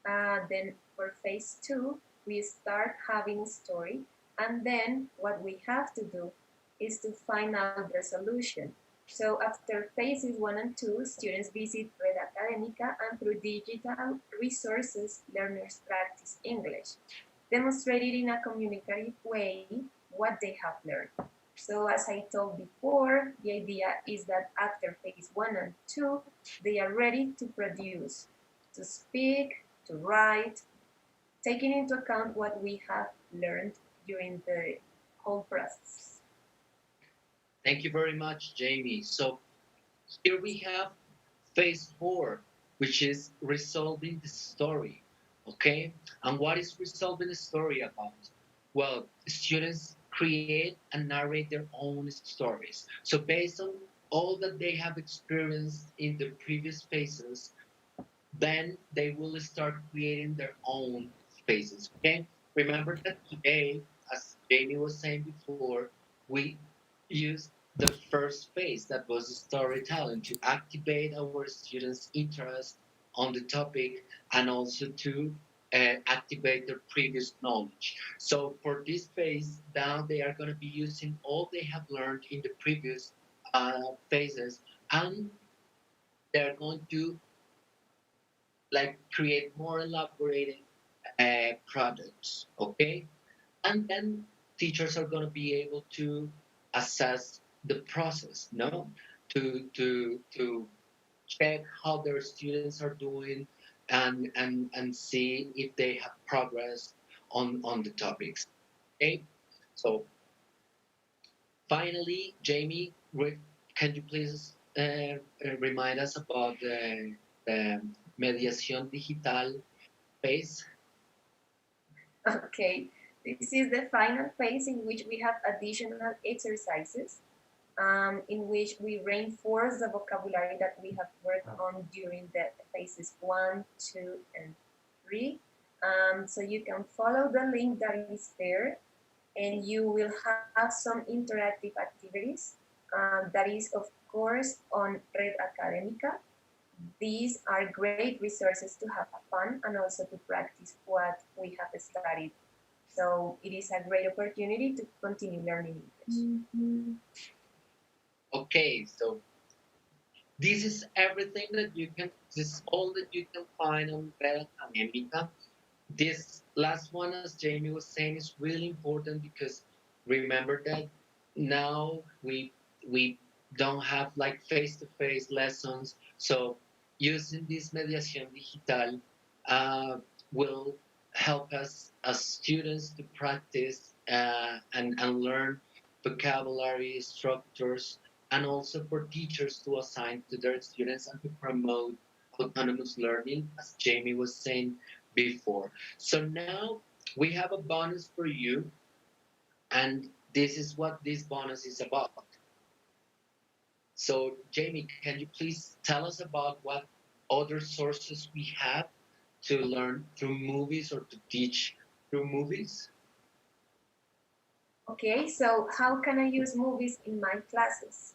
Then for phase 2, we start having a story. And then what we have to do is to find out the solution. So after phases 1 and 2, students visit Red Académica, and through digital resources, learners practice English, demonstrated in a communicative way what they have learned. So as I told before, the idea is that after phase 1 and 2, they are ready to produce, to speak, to write, taking into account what we have learned during the whole process. Thank you very much, Jamie. So here we have phase four, which is resolving the story. Okay, and what is resolving the story about? Well, students create and narrate their own stories. So based on all that they have experienced in the previous phases, then they will start creating their own spaces. Okay, remember that today, as Jamie was saying before, we used the first phase, that was storytelling, to activate our students' interest on the topic, and also to activate their previous knowledge. So for this phase, now they are going to be using all they have learned in the previous phases, and they're going to like create more elaborated products. Okay, and then teachers are going to be able to assess the process, no, to check how their students are doing, and see if they have progress on the topics. Okay, so finally, Jamie, can you please remind us about the mediación digital phase? Okay, this is the final phase in which we have additional exercises, in which we reinforce the vocabulary that we have worked on during the phases 1, 2, and 3. So you can follow the link that is there, and you will have some interactive activities. That is, of course, on Red Academica. These are great resources to have fun and also to practice what we have studied. So it is a great opportunity to continue learning English. Okay, so this is everything that you can, this is all that you can find on Red Academica. This last one, as Jamie was saying, is really important because remember that now we don't have like face-to-face lessons. So using this mediación digital will help us as students to practice and learn vocabulary structures, and also for teachers to assign to their students and to promote autonomous learning, as Jamie was saying before. So now we have a bonus for you, and this is what this bonus is about. So, Jamie, can you please tell us about what other sources we have to learn through movies or to teach through movies? Okay, so how can I use movies in my classes?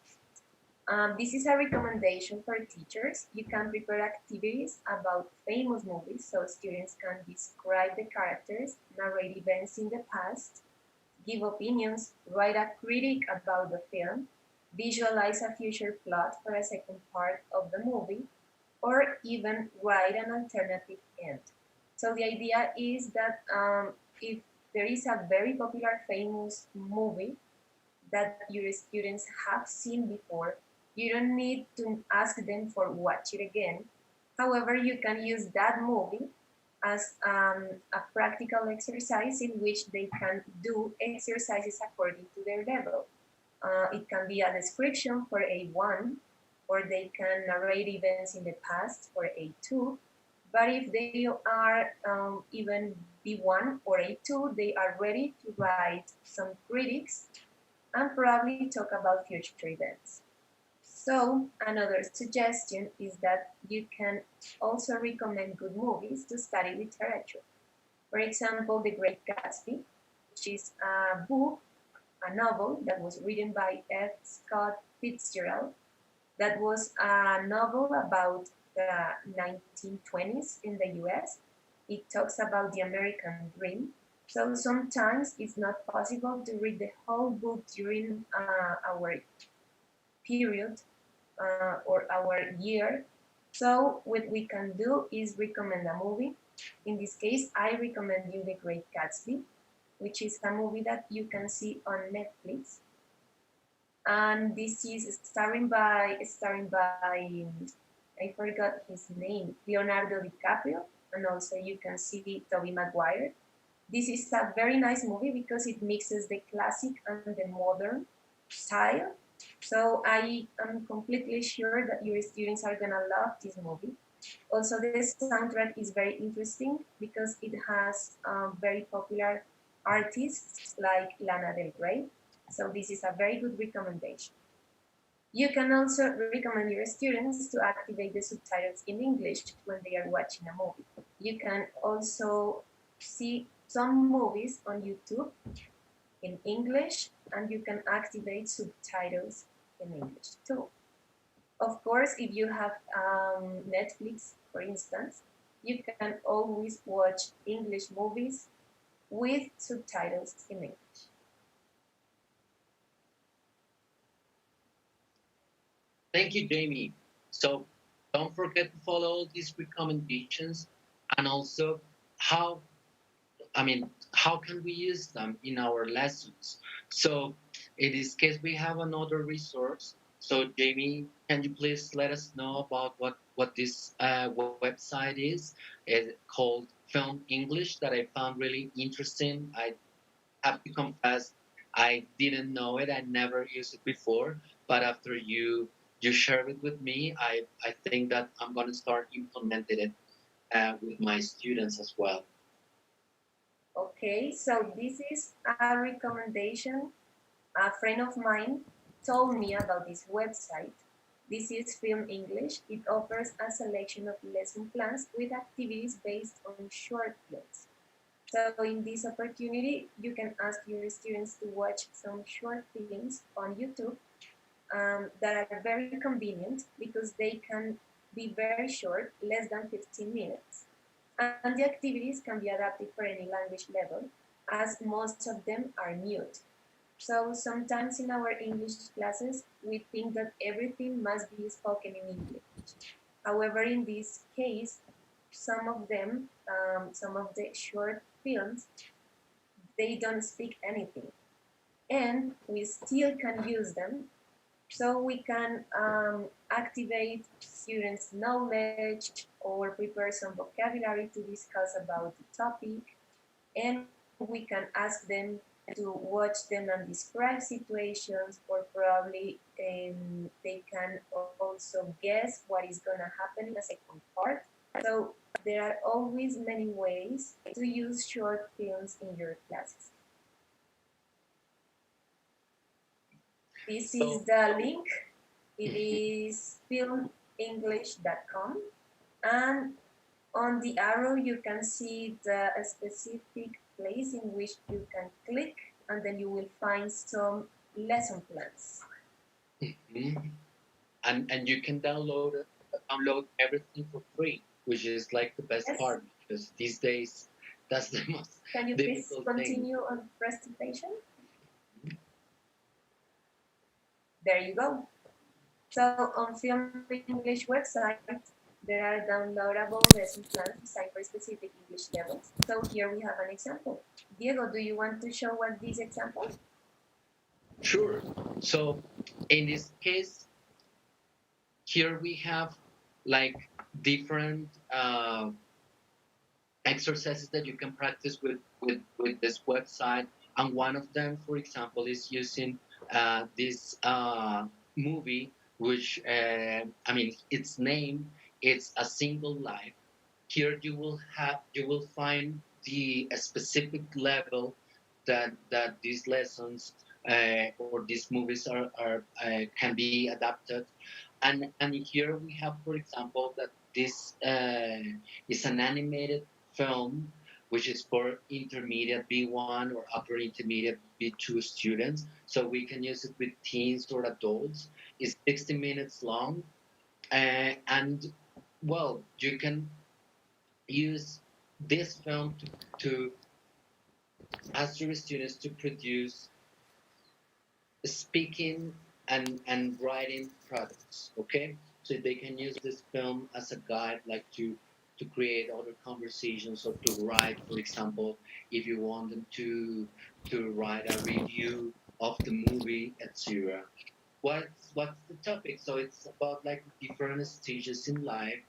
This is a recommendation for teachers. You can prepare activities about famous movies so students can describe the characters, narrate events in the past, give opinions, write a critic about the film, visualize a future plot for a second part of the movie, or even write an alternative end. So the idea is that if there is a very popular famous movie that your students have seen before, you don't need to ask them for watch it again. However, you can use that movie as a practical exercise in which they can do exercises according to their level. It can be a description for A1, or they can narrate events in the past for A2. But if they are even B1 or A2, they are ready to write some critics and probably talk about future events. So another suggestion is that you can also recommend good movies to study literature. For example, The Great Gatsby, which is a book, a novel that was written by F. Scott Fitzgerald. That was a novel about the 1920s in the US. It talks about the American dream. So sometimes it's not possible to read the whole book during our period or our year. So what we can do is recommend a movie. In this case, I recommend you The Great Gatsby, which is a movie that you can see on Netflix. And this is starring by I forgot his name, Leonardo DiCaprio, and also you can see Tobey Maguire. This is a very nice movie because it mixes the classic and the modern style. So I am completely sure that your students are gonna love this movie. Also, the soundtrack is very interesting because it has very popular artists like Lana Del Rey. So this is a very good recommendation. You can also recommend your students to activate the subtitles in English when they are watching a movie. You can also see some movies on YouTube in English, and you can activate subtitles in English too. Of course, if you have Netflix, for instance, you can always watch English movies with subtitles in English. Thank you, Jamie. So don't forget to follow these recommendations, and also how, how can we use them in our lessons? So in this case, we have another resource. So Jamie, can you please let us know about what this website is? It's called Film English, that I found really interesting. I have to confess, I didn't know it. I never used it before, but after you shared it with me, I think that I'm going to start implementing it with my students as well. Okay, so this is a recommendation. A friend of mine told me about this website. This is Film English. It offers a selection of lesson plans with activities based on short films. So in this opportunity, you can ask your students to watch some short films on YouTube that are very convenient because they can be very short, less than 15 minutes. And the activities can be adapted for any language level, as most of them are mute. So sometimes in our English classes, we think that everything must be spoken in English. However, in this case, some of them, some of the short films, they don't speak anything. And we still can use them, so we can activate students' knowledge or prepare some vocabulary to discuss about the topic. And we can ask them to watch them and describe situations, or probably they can also guess what is going to happen in a second part. So there are always many ways to use short films in your classes. This is the link. It is filmenglish.com, and on the arrow you can see the specific place in which you can click, and then you will find some lesson plans. Mm-hmm. And you can download everything for free, which is like the best Yes. part, because these days that's the most Can you please difficult continue thing. on presentation? There you go. So on Film English website, there are downloadable lesson plans designed for specific English levels. So here we have an example. Diego, do you want to show us this example? Sure. So in this case, here we have like different exercises that you can practice with this website. And one of them, for example, is using this movie, which I mean, its name, it's A Single Life. Here you will find the specific level that these lessons or these movies are can be adapted. And here we have, for example, that this is an animated film, which is for intermediate B1 or upper intermediate B2 students. So we can use it with teens or adults. It's 60 minutes long. And well, you can use this film to ask your students to produce speaking and writing products. Okay, so they can use this film as a guide, like to create other conversations or to write, for example, if you want them to write a review of the movie, etc. What's the topic? So it's about like different stages in life,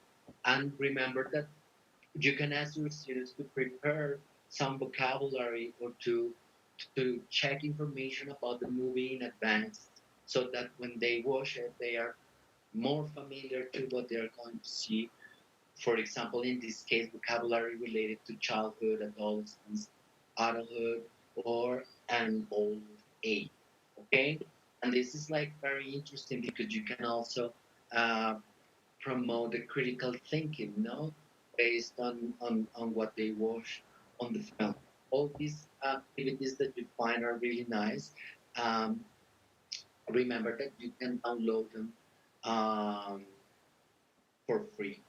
and remember that you can ask your students to prepare some vocabulary or to check information about the movie in advance, so that when they watch it, they are more familiar to what they're going to see. For example, in this case, vocabulary related to childhood, adolescence, adulthood, or an old age. Okay, and this is like very interesting because you can also uh, promote the critical thinking, no, based on what they watch on the film. All these activities that you find are really nice. Um, Remember that you can download them um, for free.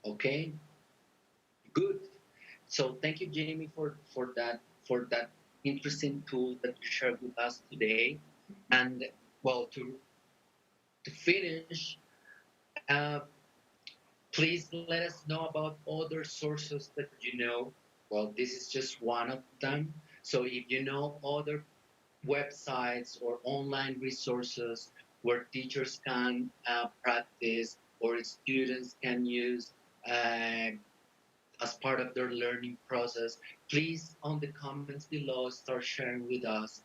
Okay, good. So thank you, Jamie, for that interesting tool that you shared with us today. And well, to finish, uh, please let us know about other sources that you know. Well, this is just one of them. So if you know other websites or online resources where teachers can practice or students can use as part of their learning process, please on the comments below start sharing with us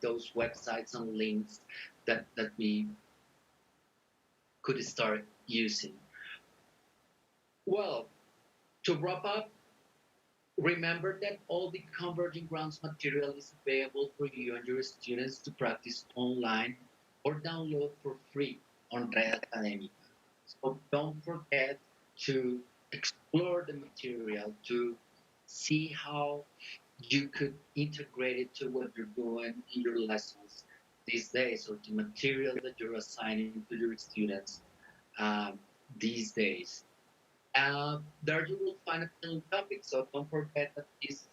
those websites and links that we could start using. Well, to wrap up, remember that all the Converging Grounds material is available for you and your students to practice online or download for free. on Red Academy. So don't forget to explore the material to see how you could integrate it to what you're doing in your lessons these days or the material that you're assigning to your students um, these days. There you will find a new topic. So don't forget that this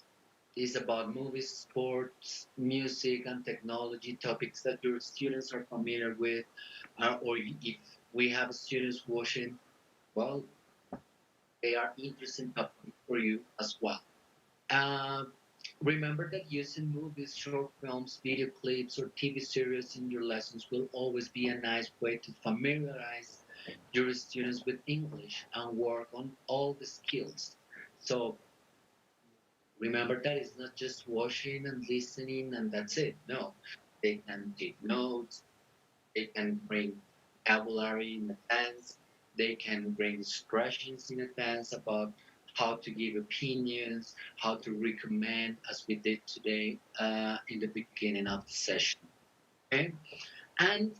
is about movies, sports, music, and technology topics that your students are familiar with, or if we have students watching, well, they are interesting topics for you as well. Um, Remember that using movies, short films, video clips, or TV series in your lessons will always be a nice way to familiarize your students with English and work on all the skills. So remember that it's not just watching and listening and that's it. No, they can take notes, they can bring vocabulary in advance. They can bring expressions in advance about how to give opinions, how to recommend, as we did today in the beginning of the session. Okay? And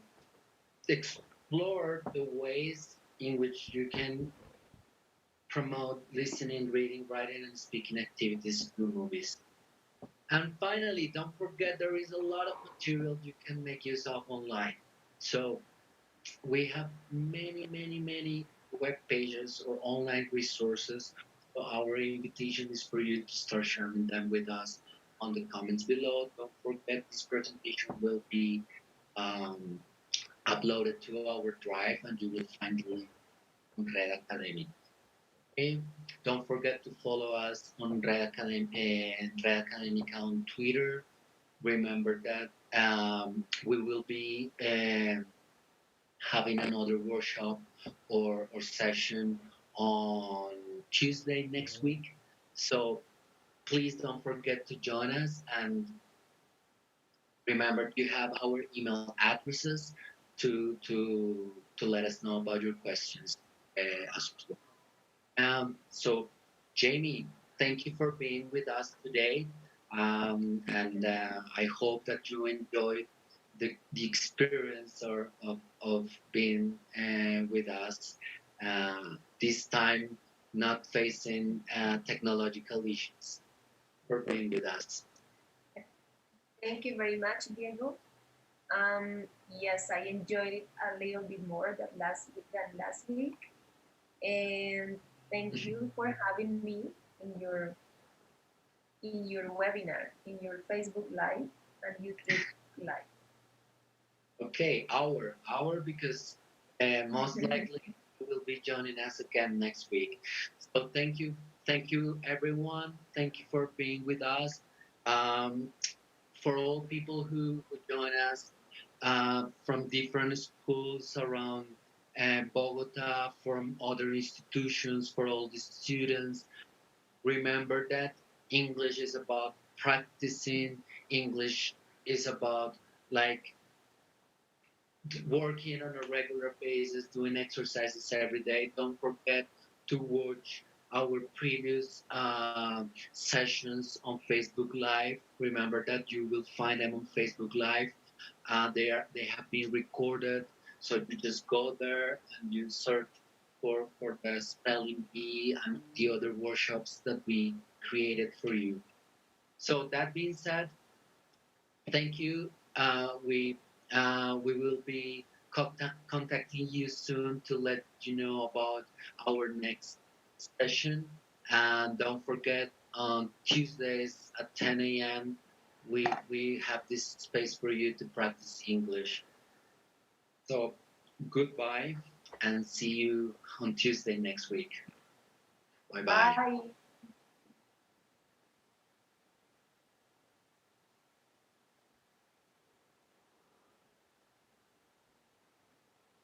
explore the ways in which you can promote listening, reading, writing, and speaking activities through movies. And finally, don't forget there is a lot of material you can make use of online. So we have many web pages or online resources. So our invitation is for you to start sharing them with us on the comments below. Don't forget this presentation will be um, uploaded to our drive and you will find the link on Red Academy. Okay? Don't forget to follow us on Red Academic on Twitter. Remember that we will be having another workshop or session on Tuesday next week. So please don't forget to join us and remember you have our email addresses to let us know about your questions as well. So Jamie, thank you for being with us today. And I hope that you enjoyed the experience of being with us this time, not facing technological issues, for being with us. Thank you very much, Diego. Yes, I enjoyed it a little bit more than last week, and thank you for having me in your webinar, in your Facebook Live and YouTube Live. Okay, hour because most likely you will be joining us again next week. So thank you everyone. Thank you for being with us. Um, for all people who join us from different schools around Bogota, from other institutions, for all the students, remember that English is about practicing. English is about like working on a regular basis, doing exercises every day. Don't forget to watch our previous sessions on Facebook Live. Remember that you will find them on Facebook Live. They have been recorded, so you just go there and you search for the spelling bee and the other workshops that we created for you. So that being said, thank you. We will be contacting you soon to let you know about our next session. And don't forget on Tuesdays at 10 a.m. We have this space for you to practice English. So goodbye and see you on Tuesday next week. Bye bye. Bye.